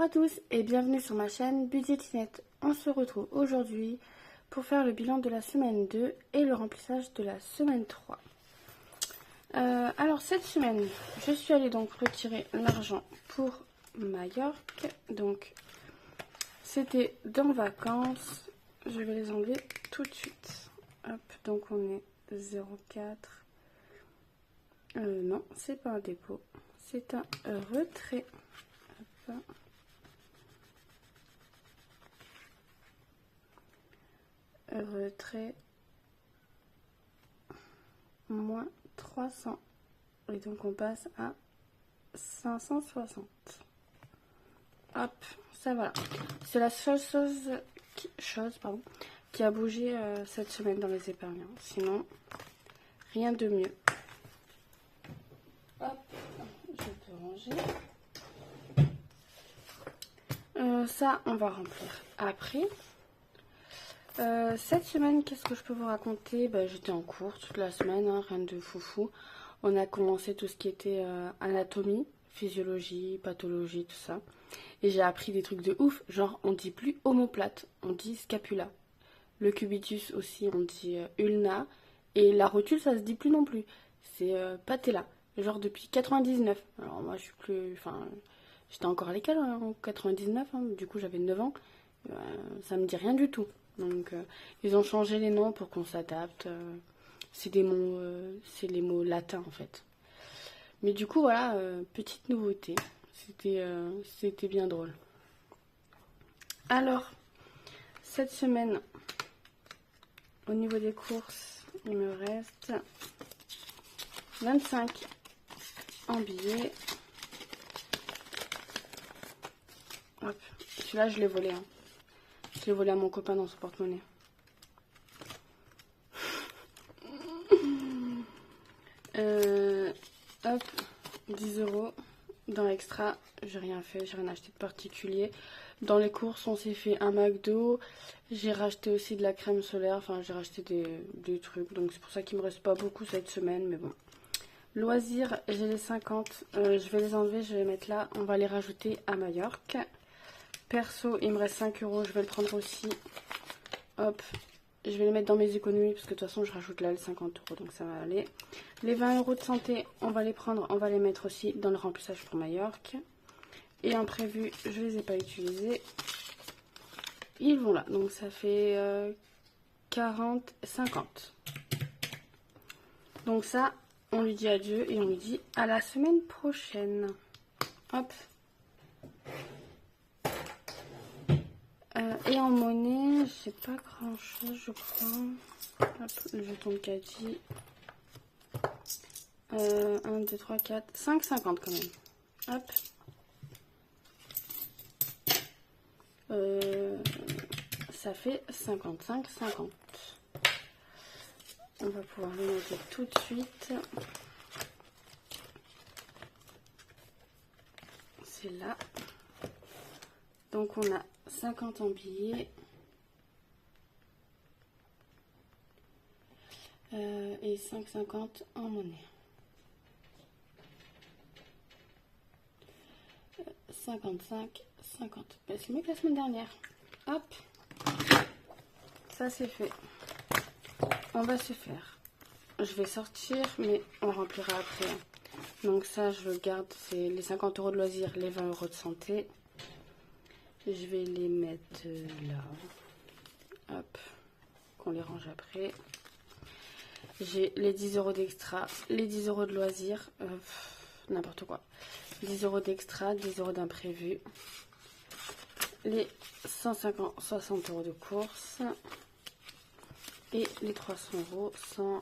à tous et bienvenue sur ma chaîne Budgetinette. On se retrouve aujourd'hui pour faire le bilan de la semaine 2 et le remplissage de la semaine 3. Alors cette semaine, je suis allée donc retirer l'argent pour Majorque. Donc c'était dans vacances. Je vais les enlever tout de suite. Hop, donc on est 0,4. Non, c'est pas un dépôt, c'est un retrait. Hop. Retrait moins 300 et donc on passe à 560. Hop, ça voilà, c'est la seule chose qui a bougé cette semaine dans les épargnants, sinon rien de mieux. Hop, je peux ranger ça, on va remplir après. Cette semaine, qu'est-ce que je peux vous raconter? J'étais en cours toute la semaine, hein, rien de foufou. On a commencé tout ce qui était anatomie, physiologie, pathologie, tout ça. Et j'ai appris des trucs de ouf, genre on dit plus omoplate, on dit scapula. Le cubitus aussi, on dit ulna. Et la rotule, ça se dit plus non plus. C'est patella, genre depuis 99. Alors moi, je suis plus... Enfin, j'étais encore à l'école hein, en 99, hein, du coup j'avais 9 ans. Ça me dit rien du tout. Donc ils ont changé les noms pour qu'on s'adapte. C'est des mots, c'est les mots latins en fait. Mais du coup voilà, petite nouveauté. C'était bien drôle. Alors cette semaine, au niveau des courses, il me reste 25 en billets. Hop, celui-là je l'ai volé. Hein. Je l'ai volé à mon copain dans son porte-monnaie. Hop, 10 €. Dans l'extra, j'ai rien fait, j'ai rien acheté de particulier. Dans les courses, on s'est fait un McDo. J'ai racheté aussi de la crème solaire. Enfin, j'ai racheté des trucs. Donc, c'est pour ça qu'il me reste pas beaucoup cette semaine. Mais bon. Loisirs, j'ai les 50. Je vais les enlever, je vais les mettre là. On va les rajouter à Majorque. Perso, il me reste 5 €, je vais le prendre aussi. Hop, je vais les mettre dans mes économies parce que de toute façon je rajoute là les 50 €, donc ça va aller. Les 20 € de santé, on va les prendre, on va les mettre aussi dans le remplissage pour Majorque. Et en prévu, je les ai pas utilisés. Ils vont là, donc ça fait 40, 50. Donc ça, on lui dit adieu et on lui dit à la semaine prochaine. Hop. Et en monnaie, j'ai pas grand chose, je crois. Hop, le jeton de caddie. 1, 2, 3, 4, 5, 50 quand même. Hop. Ça fait 55, 50. On va pouvoir le noter tout de suite. C'est là. Donc on a 50 en billets et 5,50 en monnaie. 55, 50. C'est mieux que la semaine dernière. Hop, ça c'est fait. On va se faire. Je vais sortir, mais on remplira après. Donc ça, je le garde. C'est les 50 € de loisirs, les 20 € de santé. Je vais les mettre là. Hop. Qu'on les range après. J'ai les 10 € d'extra, les 10 € de loisirs. N'importe quoi. 10 € d'extra, 10 € d'imprévu. Les 150, 60 € de course. Et les 300 €, 100,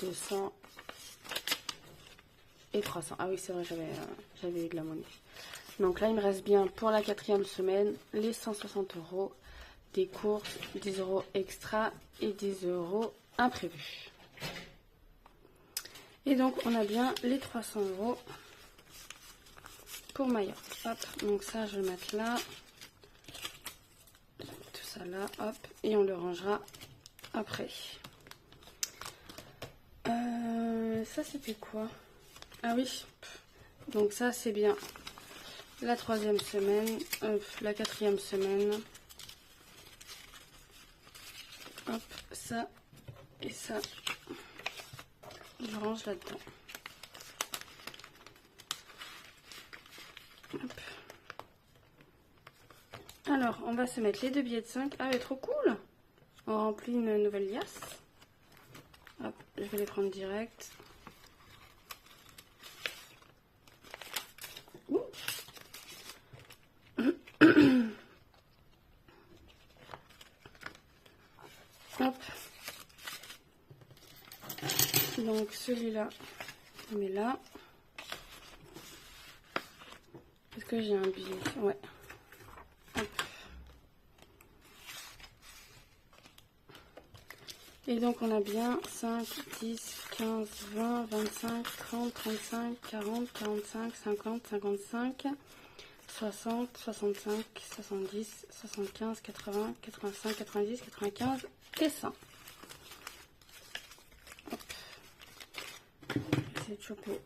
200 et 300. Ah oui, c'est vrai, j'avais eu de la monnaie. Donc là, il me reste bien pour la 4e semaine les 160 € des courses, 10 € extra et 10 € imprévus. Et donc, on a bien les 300 € pour Majorque. Hop, donc ça, je vais le mettre là. Tout ça là, hop, et on le rangera après. Ça, c'était quoi? Ah oui, donc ça, c'est bien. la 3e semaine, la 4e semaine. Hop, ça et ça, je range là-dedans. Alors, on va se mettre les 2 billets de 5. Ah, mais trop cool! On remplit une nouvelle liasse. Hop, je vais les prendre direct. Hop. Donc celui-là, on met là. Est-ce que j'ai un billet? Ouais. Hop. Et donc on a bien 5, 10, 15, 20, 25, 30, 35, 40, 45, 50, 55, 60, 65, 70, 75, 80, 85, 90, 95 et 100. Hop. J'essaie de choper.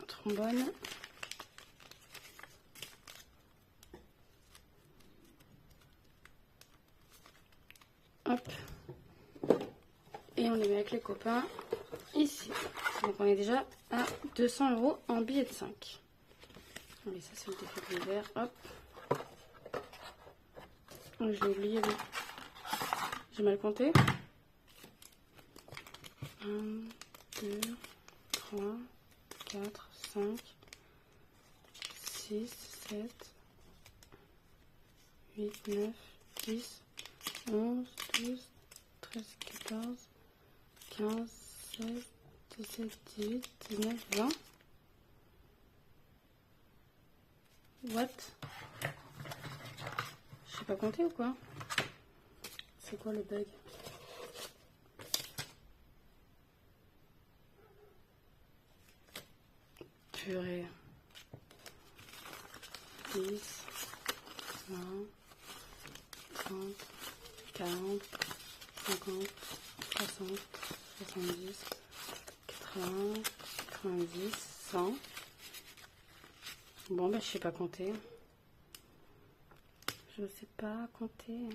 Trombone. Hop. Et on les met avec les copains ici. Donc on est déjà à 200 € en billets de 5. Allez, ça c'est le défaut de l'hiver. Hop. Je l'ai oublié. J'ai mal compté. 1, 2, 3, 4, 5, 6, 7, 8, 9, 10, 11, 12, 13, 14, 15, 16, 17, 18, 19, 20. What? Je sais pas compter ou quoi? C'est quoi le bug? Purée. 10, 20, 30, 40, 50, 60, 70, 80, 90, 100. Bon, bah, je sais pas compter. Je sais pas compter.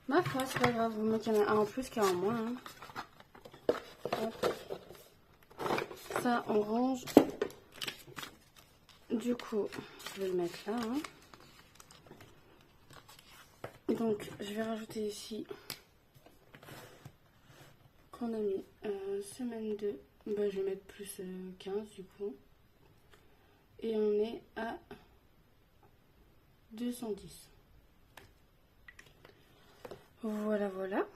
Ma foi, c'est pas grave. Vous me qu'il y en a un en plus qu'un en moins. Hein. Hop. Ça, on range. Du coup, je vais le mettre là. Hein. Donc, je vais rajouter ici qu'on a mis semaine 2. Bah, je vais mettre plus 15 du coup. Et on est à 210. Voilà, voilà.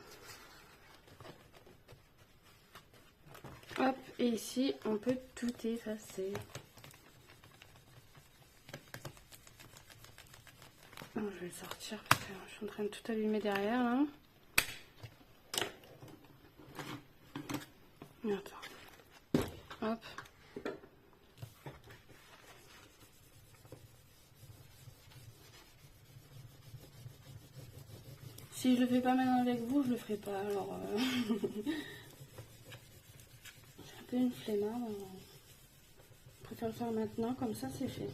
Hop, et ici, on peut tout effacer. Alors, je vais le sortir parce que je suis en train de tout allumer derrière. Là. Attends. Hop. Si je le fais pas maintenant avec vous, je le ferai pas. Alors, j'ai un peu une flemmarde. Je préfère le faire maintenant, comme ça c'est fait.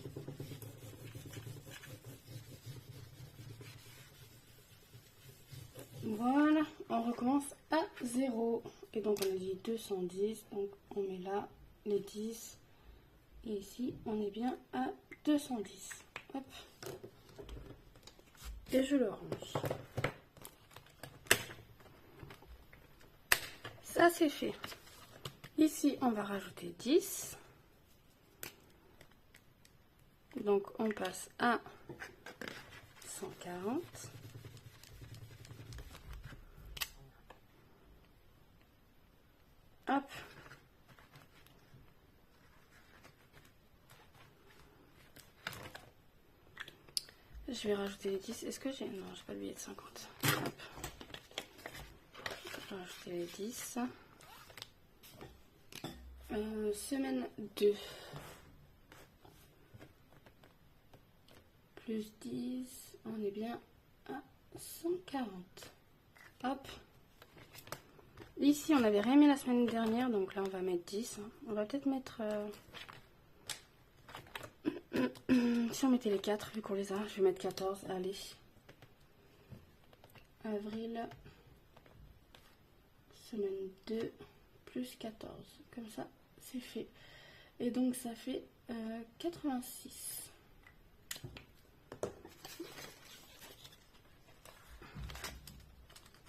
Voilà, on recommence à 0. Et donc on a dit 210, donc on met là les 10. Et ici, on est bien à 210. Hop. Et je le range. Ça c'est fait. Ici, on va rajouter 10. Donc on passe à 140. Hop. Je vais rajouter les 10. Est-ce que j'ai... Non, j'ai pas le billet de 50. Hop. Je vais rajouter les 10. Semaine 2. Plus 10. On est bien à 140. Hop. Ici, on n'avait rien mis la semaine dernière, donc là, on va mettre 10. On va peut-être mettre... si on mettait les 4, vu qu'on les a, je vais mettre 14. Allez. Avril, semaine 2, plus 14. Comme ça, c'est fait. Et donc, ça fait 86.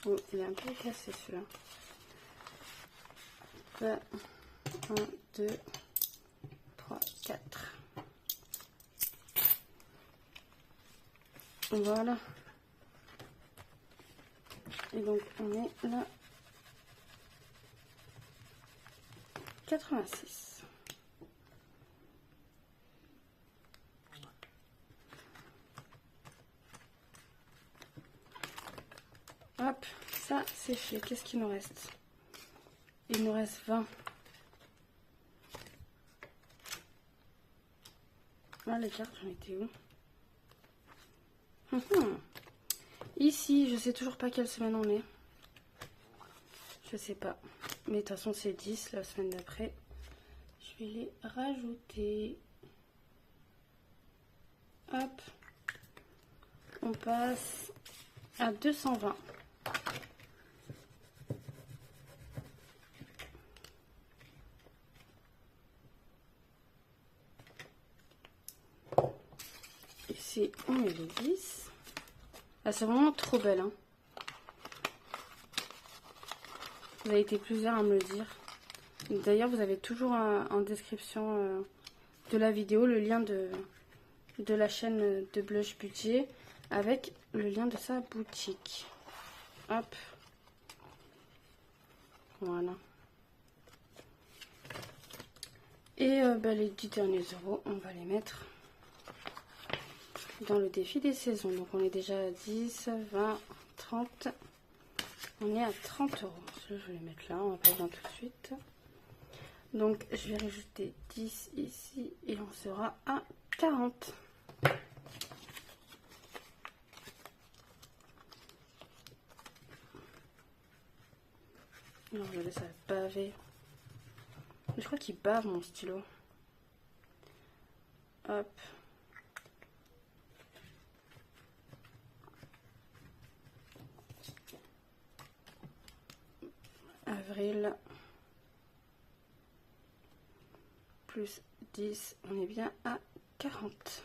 Oh, il est un peu cassé celui-là. 1, 2, 3, 4. Voilà. Et donc on est là. 86. Hop, ça c'est fait. Qu'est-ce qu'il nous reste? Il nous reste 20. Là, les cartes, j'en étais où? Ici, je sais toujours pas quelle semaine on est. Je sais pas. Mais de toute façon, c'est 10 la semaine d'après. Je vais les rajouter. Hop. On passe à 220. Ici, on met les 10. Ah, c'est vraiment trop belle. Hein. Vous avez été plusieurs à me le dire. D'ailleurs, vous avez toujours en description de la vidéo le lien de la chaîne de Blush Budget avec le lien de sa boutique. Hop. Voilà. Et les 10 derniers euros, on va les mettre dans le défi des saisons. Donc on est déjà à 10, 20, 30. On est à 30 euros. Je vais les mettre là, on va pas dans tout de suite. Donc je vais rajouter 10 ici et on sera à 40. Alors je vais laisser baver. Je crois qu'il bave mon stylo. Hop. Avril. Plus 10, on est bien à 40.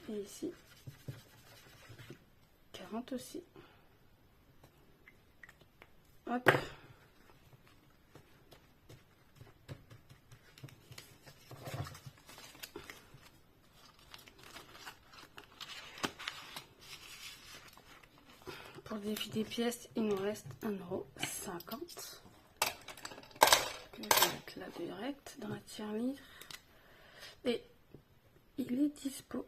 Et ici, 40 aussi. Hop. Pour le défi des pièces, il nous reste 1,50 €. Je vais mettre là direct dans la tirelire. Et il est dispo.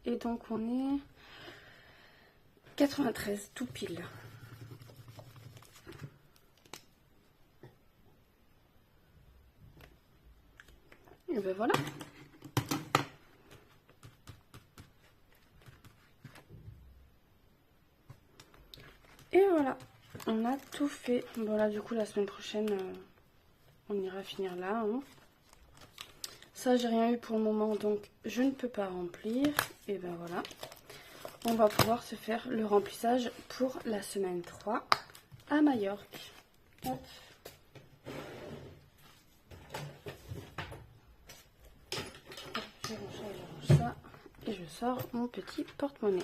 Et donc on est 93 tout pile. Et ben voilà. Et voilà, on a tout fait. Bon là du coup la semaine prochaine on ira finir là. Hein. Ça j'ai rien eu pour le moment donc je ne peux pas remplir. Et ben voilà. On va pouvoir se faire le remplissage pour la semaine 3 à Majorque. Hop. Je range ça et je sors mon petit porte-monnaie.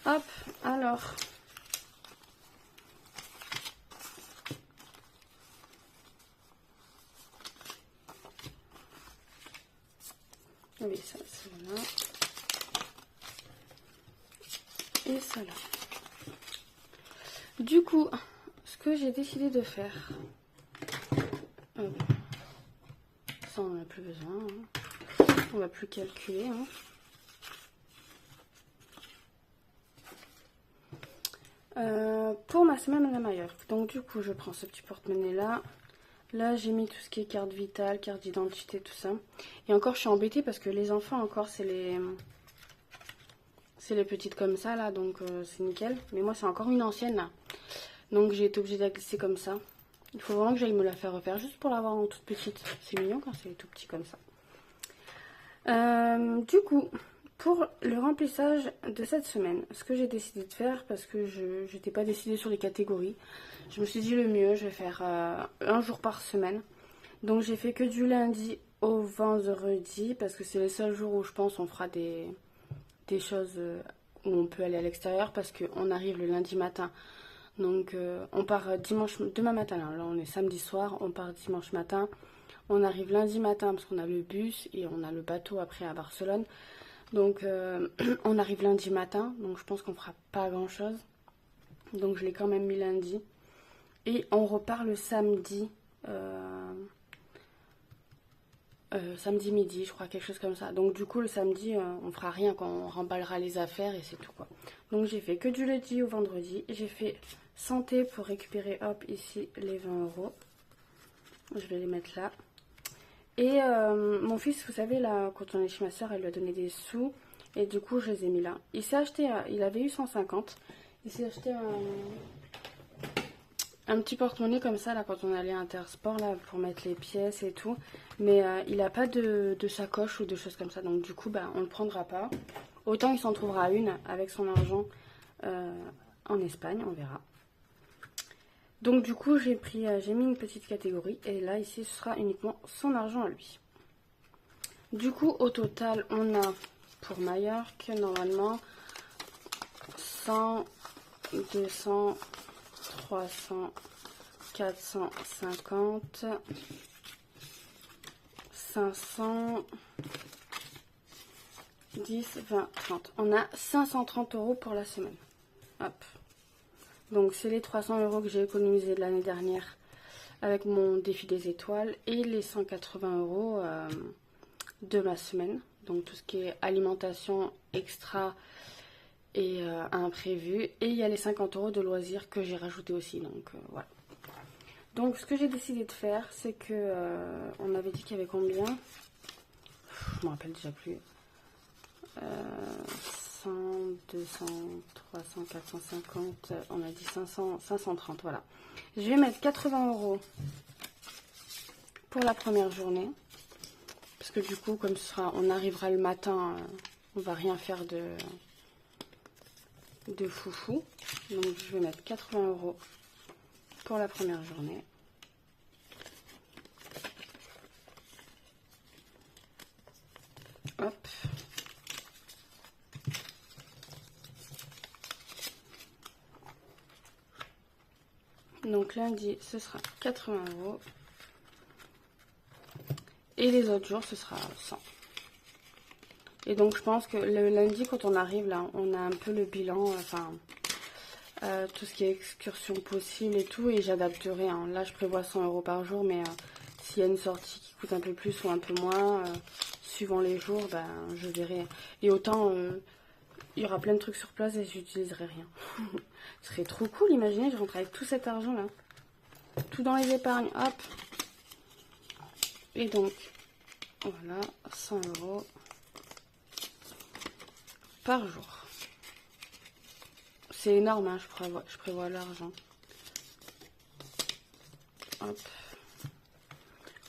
Hop, alors. Oui, ça, c'est là. Et ça là. Du coup, ce que j'ai décidé de faire, ça on n'en a plus besoin, hein. On va plus calculer. Hein. Pour ma semaine à Majorque, donc du coup je prends ce petit porte-monnaie là. Là j'ai mis tout ce qui est carte vitale, carte d'identité, tout ça. Et encore je suis embêtée parce que les enfants encore c'est les petites comme ça là, donc c'est nickel. Mais moi c'est encore une ancienne là. Donc j'ai été obligée de la glisser comme ça. Il faut vraiment que j'aille me la faire refaire juste pour l'avoir en toute petite. C'est mignon quand c'est tout petit comme ça. Du coup, pour le remplissage de cette semaine, ce que j'ai décidé de faire, parce que je n'étais pas décidée sur les catégories, je me suis dit le mieux, je vais faire un jour par semaine. Donc j'ai fait que du lundi au vendredi, parce que c'est les seuls jours où je pense on fera des choses où on peut aller à l'extérieur, parce qu'on arrive le lundi matin. Donc on part demain matin, là on est samedi soir, on part dimanche matin. On arrive lundi matin parce qu'on a le bus et on a le bateau après à Barcelone. Donc on arrive lundi matin, donc je pense qu'on fera pas grand chose. Donc je l'ai quand même mis lundi. Et on repart le samedi. Samedi midi, je crois, quelque chose comme ça. Donc du coup le samedi on fera rien quand on remballera les affaires et c'est tout quoi. Donc j'ai fait que du lundi au vendredi. J'ai fait santé pour récupérer hop ici les 20 €. Je vais les mettre là. Et mon fils, vous savez là, quand on est chez ma soeur, elle lui a donné des sous. Et du coup je les ai mis là. Il s'est acheté, il avait eu 150. Il s'est acheté un petit porte-monnaie comme ça là quand on allait à Intersport là pour mettre les pièces et tout. Mais il n'a pas de sacoche ou de choses comme ça. Donc du coup bah, on ne le prendra pas. Autant il s'en trouvera une avec son argent en Espagne, on verra. Donc du coup j'ai mis une petite catégorie. Et là ici ce sera uniquement son argent à lui. Du coup au total on a pour Majorque normalement 100, 200, 300, 450, 500, 10, 20, 30. On a 530 € pour la semaine. Hop. Donc c'est les 300 € que j'ai économisé de l'année dernière avec mon défi des étoiles et les 180 € de ma semaine. Donc tout ce qui est alimentation extra et imprévu. Et il y a les 50 € de loisirs que j'ai rajouté aussi. Donc voilà. Donc ce que j'ai décidé de faire, c'est que on avait dit qu'il y avait combien? Je me rappelle déjà plus. 100, 200, 300, 450, on a dit 500, 530, voilà. Je vais mettre 80 € pour la première journée. Parce que du coup, comme ce sera, on arrivera le matin, on va rien faire de foufou. Donc je vais mettre 80 € pour la première journée. Hop. Donc lundi, ce sera 80 €. Et les autres jours, ce sera 100. Et donc je pense que le lundi, quand on arrive là, on a un peu le bilan, enfin, tout ce qui est excursion possible et tout. Et j'adapterai, hein. Là, je prévois 100 € par jour, mais s'il y a une sortie qui coûte un peu plus ou un peu moins, suivant les jours, ben, je verrai. Et autant, il y aura plein de trucs sur place et j'utiliserai rien. Ce serait trop cool, imaginez, je rentre avec tout cet argent là. Tout dans les épargnes, hop. Et donc, voilà, 100 € par jour. C'est énorme, hein, je prévois l'argent. Hop.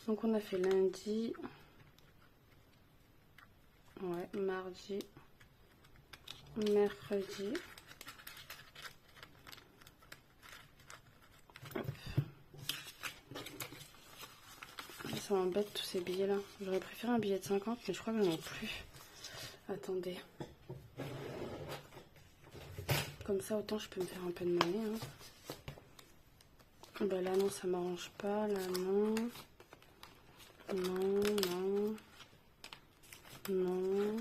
Donc on a fait lundi. Ouais, mardi. Mercredi. Hop. Ça m'embête tous ces billets là. J'aurais préféré un billet de 50, mais je crois que j'en ai plus. Attendez. Comme ça, autant je peux me faire un peu de monnaie. Hein. Bah là, non, ça m'arrange pas. Là, non. Non, non. Non.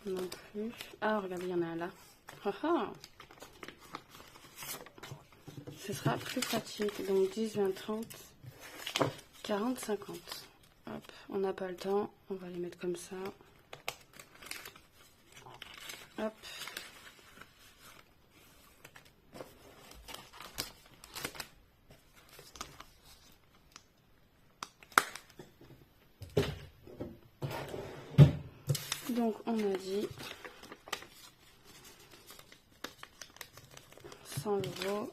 Non plus. Ah, regardez, il y en a un là. Ah ah. Ce sera plus pratique. Donc 10, 20, 30, 40, 50. Hop, on n'a pas le temps. On va les mettre comme ça. Hop. Donc on a dit 100 €.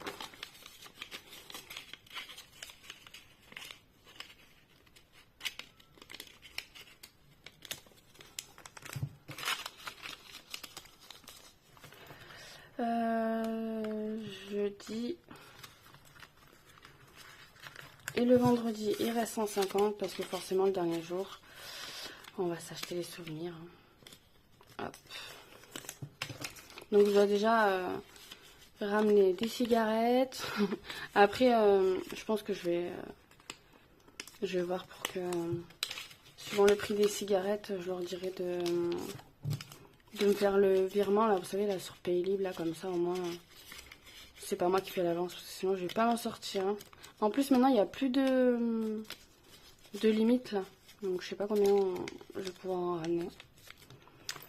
jeudi. Et le vendredi, il reste 150 parce que forcément le dernier jour, on va s'acheter les souvenirs. Hop. Donc je dois déjà ramener des cigarettes. Après, je pense que je vais voir pour que, suivant le prix des cigarettes, je leur dirai de me faire le virement, là, vous savez, là, sur Paylib, là, comme ça, au moins, c'est pas moi qui fais l'avance, parce que sinon, je vais pas m'en sortir. Hein. En plus, maintenant, il n'y a plus de limite, là. Donc, je sais pas combien je vais pouvoir en ramener.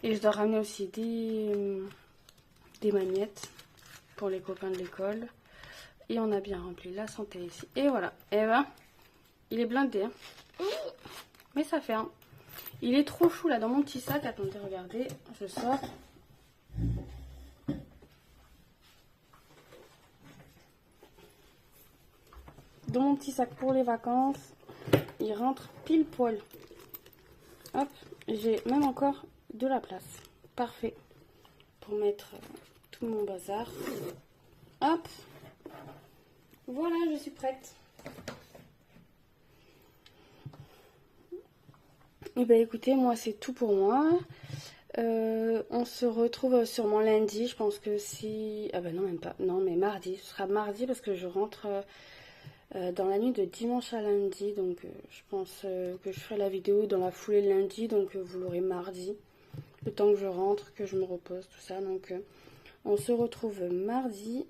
Et je dois ramener aussi des magnettes pour les copains de l'école. Et on a bien rempli la santé ici. Et voilà. Et ben, il est blindé. Hein. Mais ça fait, hein. Il est trop chou là dans mon petit sac. Attendez, regardez, je sors. Dans mon petit sac pour les vacances, il rentre pile poil. Hop, j'ai même encore de la place. Parfait. Pour mettre tout mon bazar. Hop. Voilà, je suis prête. Et ben écoutez, moi c'est tout pour moi. On se retrouve sûrement lundi. Je pense que si... Ah ben non, même pas. Non, mais mardi. Ce sera mardi parce que je rentre dans la nuit de dimanche à lundi. Donc je pense que je ferai la vidéo dans la foulée de lundi. Donc vous l'aurez mardi. Le temps que je rentre, que je me repose, tout ça. Donc on se retrouve mardi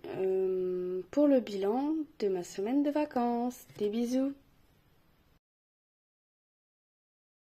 pour le bilan de ma semaine de vacances. Des bisous.